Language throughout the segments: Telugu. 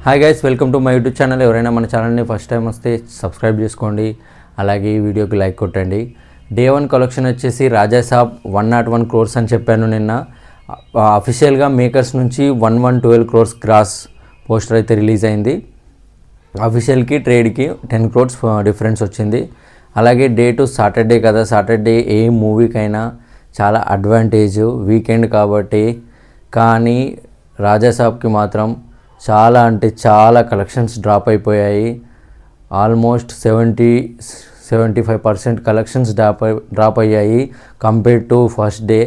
Hi guys, welcome to my YouTube channel. ఎవరైనా మన ఛానల్ని ఫస్ట్ టైం వస్తే సబ్స్క్రైబ్ చేసుకోండి, అలాగే ఈ వీడియోకి లైక్ కొట్టండి. డే 1 కలెక్షన్ వచ్చేసి రాజాసాబ్ 101 crores అని చెప్పాను నిన్న. అఫీషియల్గా మేకర్స్ నుంచి 1112 crores గ్రాస్ పోస్టర్ అయితే రిలీజ్ అయింది. అఫీషియల్కి ట్రేడ్కి 10 crores డిఫరెన్స్ వచ్చింది. అలాగే డే 2 సాటర్డే కదా, సాటర్డే ఏ మూవీకైనా చాలా అడ్వాంటేజ్, వీకెండ్ కాబట్టి. కానీ రాజాసాబ్కి మాత్రం చాలా అంటే చాలా కలెక్షన్స్ డ్రాప్ అయిపోయాయి. ఆల్మోస్ట్ 70-75% కలెక్షన్స్ డ్రాప్ అయ్యాయి compare to first day.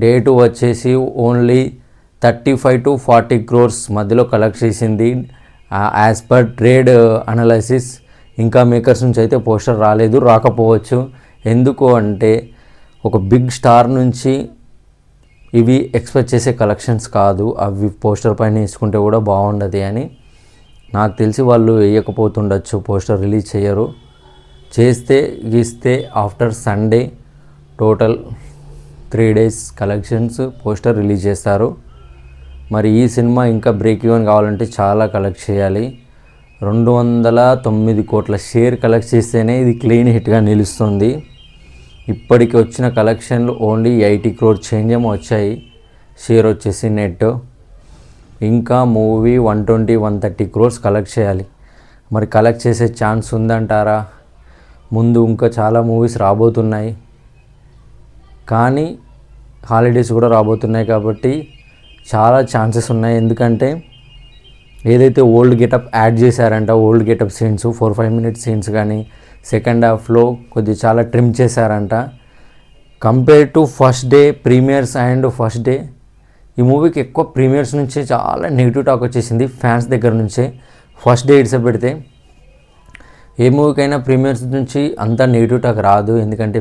Day 2 వచ్చేసి ఓన్లీ 35 to 40 crores మధ్యలో కలెక్ట్ చేసింది యాజ్ పర్ ట్రేడ్ అనాలిసిస్. ఇంకా మేకర్స్ నుంచి అయితే పోస్టర్ రాకపోవచ్చు. ఎందుకు అంటే ఒక బిగ్ స్టార్ నుంచి ఇవి ఎక్స్పెక్ట్ చేసే కలెక్షన్స్ కాదు. అవి పోస్టర్ పైన వేసుకుంటే కూడా బాగుండదు అని నాకు తెలిసి వాళ్ళు వేయకపోతుండొచ్చు, పోస్టర్ రిలీజ్ చేయరు. చేస్తే గీస్తే after Sunday total 3 days collections poster release చేస్తారు. మరి ఈ సినిమా ఇంకా బ్రేక్ ఈవెన్ కావాలంటే చాలా కలెక్ట్ చేయాలి. 209 కోట్ల షేర్ కలెక్ట్ చేస్తేనే ఇది క్లీన్ హిట్గా నిలుస్తుంది. ఇప్పటికి వచ్చిన కలెక్షన్లు ఓన్లీ 80 crore చేంజ్ ఏమో వచ్చాయి. షేర్ వచ్చేసి నెట్. ఇంకా మూవీ 120-130 crores కలెక్ట్ చేయాలి. మరి కలెక్ట్ చేసే ఛాన్స్ ఉందంటారా? ముందు ఇంకా చాలా మూవీస్ రాబోతున్నాయి, కానీ హాలిడేస్ కూడా రాబోతున్నాయి కాబట్టి చాలా ఛాన్సెస్ ఉన్నాయి. ఎందుకంటే ఏదైతే ఓల్డ్ గెటప్ యాడ్ చేశారంట, old getup scenes 4-5 minute scenes కానీ సెకండ్ హాఫ్లో కొద్దిగా చాలా ట్రిమ్ చేశారంట. Compare to first day premieres and first day, ఈ మూవీకి ఎక్కువ ప్రీమియర్స్ నుంచే చాలా నెగిటివ్ టాక్ వచ్చేసింది ఫ్యాన్స్ దగ్గర నుంచే. ఫస్ట్ డే ఇట్స్ పెడితే ఏ మూవీకైనా ప్రీమియర్స్ నుంచి అంత నెగిటివ్ టాక్ రాదు, ఎందుకంటే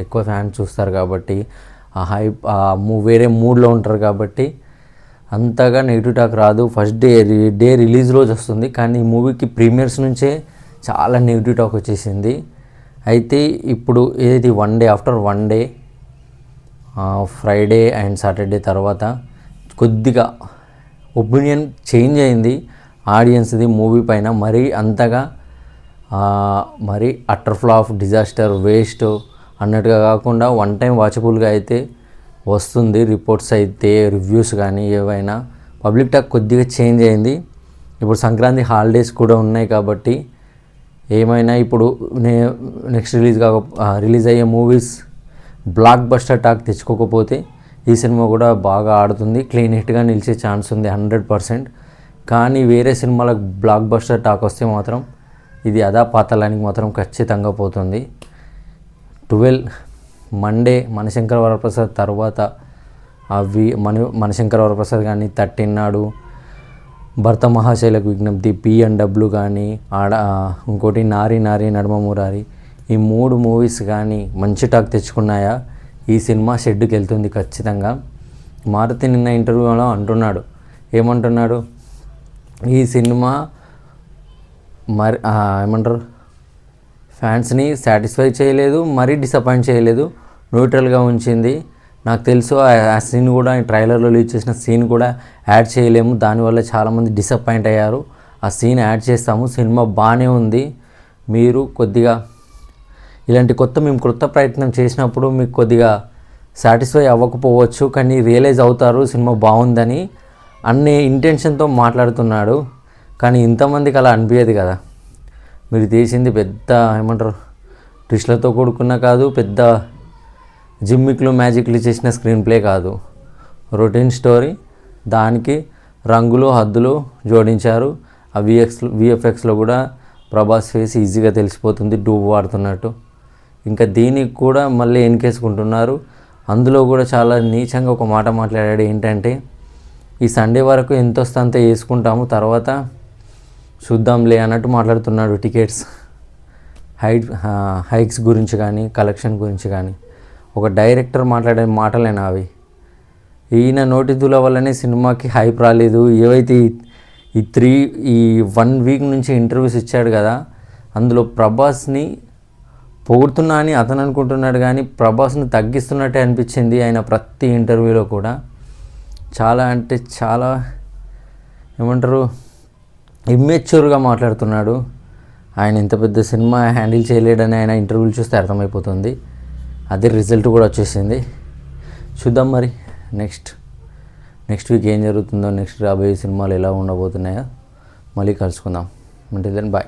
ఎక్కువ ఫ్యాన్స్ చూస్తారు కాబట్టి, ఆ హైప్ వేరే మూడ్లో ఉంటారు కాబట్టి అంతగా నెగిటివ్ టాక్ రాదు. ఫస్ట్ డే రిలీజ్ రోజు వస్తుంది, కానీ ఈ మూవీకి ప్రీమియర్స్ నుంచే చాలా నెగిటివ్ టాక్ వచ్చేసింది. అయితే ఇప్పుడు ఏది after one day Friday and Saturday తర్వాత కొద్దిగా ఒపీనియన్ చేంజ్ అయింది ఆడియన్స్ది మూవీ పైన. మరీ అంతగా మరీ అటర్ ఫ్లాప్, డిజాస్టర్, వేస్ట్ అన్నట్టుగా కాకుండా వన్ టైం వాచబుల్గా అయితే వస్తుంది. రిపోర్ట్స్ అయితే, రివ్యూస్ కానీ ఏవైనా పబ్లిక్ టాక్ కొద్దిగా చేంజ్ అయింది. ఇప్పుడు సంక్రాంతి హాలిడేస్ కూడా ఉన్నాయి కాబట్టి ఏమైనా ఇప్పుడు నెక్స్ట్ రిలీజ్ అయ్యే మూవీస్ బ్లాక్ బస్టర్ టాక్ తెచ్చుకోకపోతే ఈ సినిమా కూడా బాగా ఆడుతుంది, క్లీన్ హిట్గా నిలిచే ఛాన్స్ ఉంది 100%. కానీ వేరే సినిమాలకు బ్లాక్ బస్టర్ టాక్ వస్తే మాత్రం ఇది పాతాళానికి మాత్రం ఖచ్చితంగా పోతుంది. 12 మండే మనశంకర వరప్రసాద్ తర్వాత అవి మనశంకర వరప్రసాద్ కానీ 13 నాడు భర్త మహాశైలకు విజ్ఞప్తి, P&W కానీ ఇంకోటి నారి నడుమ మురారి, ఈ 3 మూవీస్ కానీ మంచి టాక్ తెచ్చుకున్నాయా ఈ సినిమా షెడ్కి వెళ్తుంది ఖచ్చితంగా. మారుతి నిన్న ఇంటర్వ్యూలో ఏమంటున్నాడు, ఈ సినిమా మరి ఫ్యాన్స్ని సాటిస్ఫై చేయలేదు, మరీ డిసప్పాయింట్ చేయలేదు, న్యూట్రల్గా ఉంచింది. నాకు తెలుసు ఆ సీన్ కూడా ట్రైలర్లో రిలీజ్ చేసిన సీన్ కూడా యాడ్ చేయలేము, దానివల్ల చాలామంది డిసప్పాయింట్ అయ్యారు. ఆ సీన్ యాడ్ చేస్తాము, సినిమా బాగానే ఉంది. మీరు కొద్దిగా ఇలాంటి మేము కొత్త ప్రయత్నం చేసినప్పుడు మీకు కొద్దిగా సాటిస్ఫై అవ్వకపోవచ్చు, కానీ రియలైజ్ అవుతారు సినిమా బాగుందని అనే ఇంటెన్షన్తో మాట్లాడుతున్నాడు. కానీ ఇంతమందికి అలా అనిపించదు కదా. మీరు తీసింది పెద్ద ట్విస్ట్లతో కూడుకున్న కాదు, పెద్ద జిమ్మిక్లు మ్యాజిక్లు చేసిన స్క్రీన్ ప్లే కాదు, రొటీన్ స్టోరీ. దానికి రంగులు హద్దులు జోడించారు. ఆ విఎఫ్ఎక్స్లో కూడా ప్రభాస్ ఫేస్ ఈజీగా తెలిసిపోతుంది డూబ్ వాడుతున్నట్టు. ఇంకా దీనికి కూడా మళ్ళీ ఎన్కేసుకుంటున్నారు. అందులో కూడా చాలా నీచంగా ఒక మాట మాట్లాడాడు, ఏంటంటే ఈ సండే వరకు ఎంత వస్తే అంత వేసుకుంటాము, తర్వాత చూద్దాంలే అన్నట్టు మాట్లాడుతున్నాడు. టికెట్స్ హైక్స్ గురించి కానీ, కలెక్షన్ గురించి కానీ. ఒక డైరెక్టర్ మాట్లాడే మాటలేనా అవి? ఈయన నోటిదుల వల్లనే సినిమాకి హైప్ రాలేదు. ఏవైతే ఈ 1 week నుంచి ఇంటర్వ్యూస్ ఇచ్చాడు కదా, అందులో ప్రభాస్ని పొగుడుతున్నా అని అతను అనుకుంటున్నాడు, కానీ ప్రభాస్ని తగ్గిస్తున్నట్టే అనిపించింది ఆయన ప్రతి ఇంటర్వ్యూలో కూడా. చాలా అంటే చాలా ఇమ్మెచ్యూర్గా మాట్లాడుతున్నాడు. ఆయన ఇంత పెద్ద సినిమా హ్యాండిల్ చేయలేడని ఆయన ఇంటర్వ్యూలు చూస్తే అర్థమైపోతుంది. అదే రిజల్ట్ కూడా వచ్చేసింది. చూద్దాం మరి నెక్స్ట్ వీక్ ఏం జరుగుతుందో, నెక్స్ట్ రాబోయే సినిమాలు ఎలా ఉండబోతున్నాయో మళ్ళీ కలుసుకుందాం. అంటే దెన్ బాయ్.